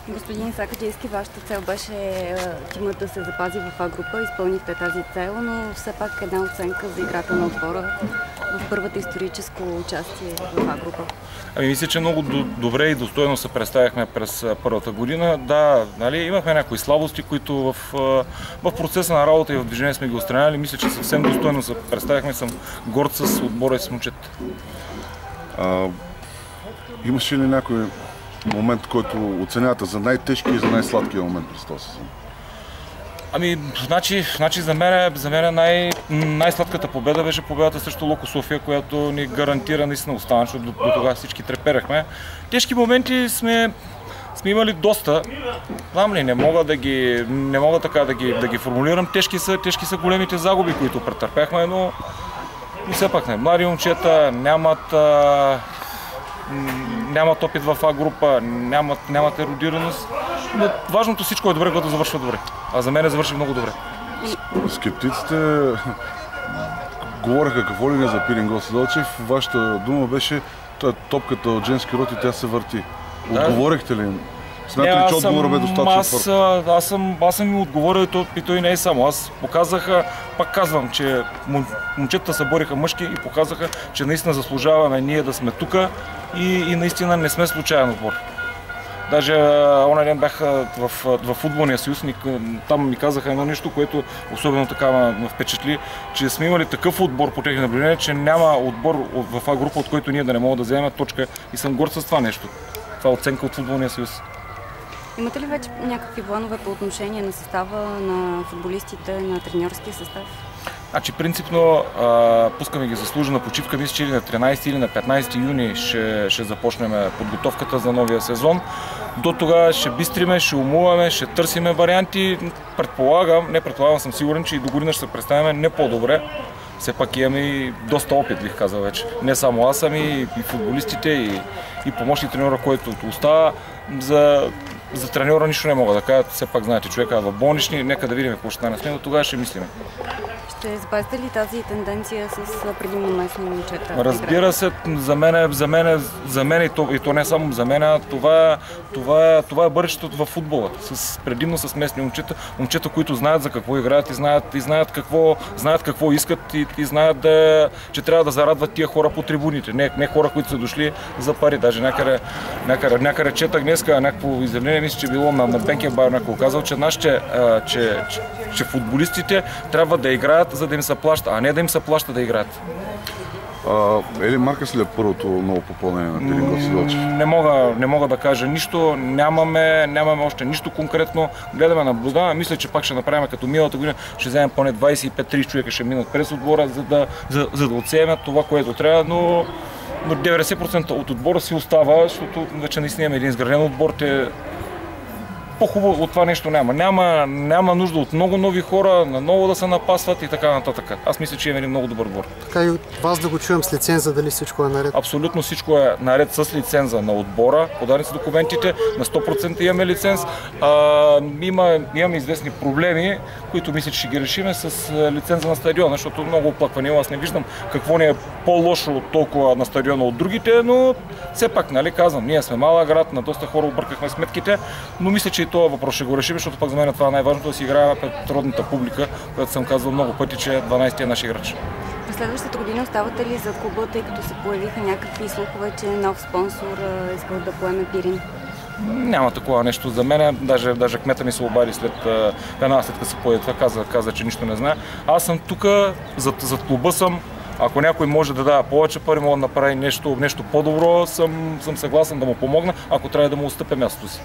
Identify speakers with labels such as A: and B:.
A: Господин Сакаджийски, вашата цел беше тимът да се запази в А група. Изпълнихте тази цел, но все пак една оценка за играта на отбора в първата историческо участие в А група.
B: Мисля, че много добре и достойно се представяхме през първата година. Да, нали, имахме някои слабости, които в процеса на работа и в движение сме ги отстраняли. Мисля, че съвсем достойно се представяхме. Съм горд с отбора и с момчета.
C: Имаше ли някой момент, който оценявате за най-тежкия и за най-сладкия момент през този сезон?
B: Значи за мен най-сладката победа беше победата срещу Локо София, която ни гарантира наистина остана, защото до тогава всички треперахме. Тежки моменти сме имали доста. Знам ли, не мога така да ги формулирам. Тежки са големите загуби, които претърпяхме, но все пак не. Млади момчета нямат опит в А група, нямат ерудираност. Но важното всичко е добре, когато завършва добре. А за мен завърши много добре.
C: Скептиците говореха какво ли не за Пирин Гоце Делчев. Вашата дума беше топката от женски род и тя се върти. Да. Отговорихте ли им? Смятате ли, че отговорът бе достатъчно твърд?
B: Аз съм им отговорил и той не е само. Аз показаха, пак казвам, че момчетата се бориха мъжки и показаха, че наистина заслужаваме ние да сме тук и наистина не сме случайен отбор. Даже оня ден бях в футболния съюз, там ми казаха едно нещо, което особено така ме впечатли, че сме имали такъв отбор по техни наблюдения, че няма отбор в А група, от който ние да не можем да вземем точка и съм горд с това нещо. Това е оценка от футболния съюз.
A: Имате ли вече някакви планове по отношение на състава на футболистите, на треньорския състав?
B: Значи принципно пускаме ги заслужена почивка. Мисля, че или на 13 или на 15 юни ще започнем подготовката за новия сезон. До тогава ще бистриме, ще умуваме, ще търсиме варианти. Предполагам, съм сигурен, че и до година ще се представяме не по-добре. Все пак имаме и доста опит, бих казал вече. Не само аз, ами и футболистите, и помощник треньора, който остава. За треньора нищо не мога да кажа. Все пак знаете, човека е в болнични. Нека да видим какво ще стане с него, тогава ще мислим.
A: Ще запазите ли тази тенденция с предимно местни момчета?
B: Разбира се, за мен и то не само за мен, това е бъдещето в футбола. Предимно с местни момчета, които знаят за какво играят и знаят какво искат и знаят, че трябва да зарадват тия хора по трибуните. Не хора, които са дошли за пари. Даже някъде четах днеска някакво изявление, мисля, че било на Бенкенбауер, някой казал, че футболистите трябва да играят, за да им се плаща, а не да им се плаща да играят.
C: Ели Маркас ли е първото ново попълнение на Пирин Гоце Делчев?
B: Не мога да кажа нищо, нямаме още нищо конкретно. Гледаме, наблюдаваме, мисля, че пак ще направим като миналата година, ще вземем поне 25-30 човека, ще минат през отбора, за да отсеем това, което трябва, но 90% от отбора си остава, защото вече наистина имаме един изграден отбор. По-хубаво от това нещо няма. Няма нужда от много нови хора, наново да се напасват и така нататък. Аз мисля, че имаме един много добър отбор.
D: Така и от вас да го чуем с лиценза, дали всичко е наред?
B: Абсолютно всичко е наред с лиценза на отбора. Подадени са документите, на 100% имаме лиценз. Имаме известни проблеми, които мисля, че ще ги решиме с лиценза на стадиона, защото много оплаквания. Аз не виждам какво ни е по-лошо от толкова на стадиона от другите, но все пак, нали, казвам, ние сме малък град, на доста хора объркахме сметките, но мисля, че и този въпрос ще го решим, защото пак за мен това е най-важното, да си играем пред родната публика, която съм казвал много пъти, че 12-ти е наш играч.
A: В следващата година оставате ли за клуба, тъй като се появиха някакви слухове, че нов спонсор искал да поеме Пирин?
B: Няма такова нещо за мен. Даже кмета ми се обади след като се появи това, каза, че нищо не знае. Аз съм тук, зад клуба съм. Ако някой може да дава повече пари, мога да направи нещо по-добро, съм съгласен да му помогна, ако трябва да му отстъпя мястото си.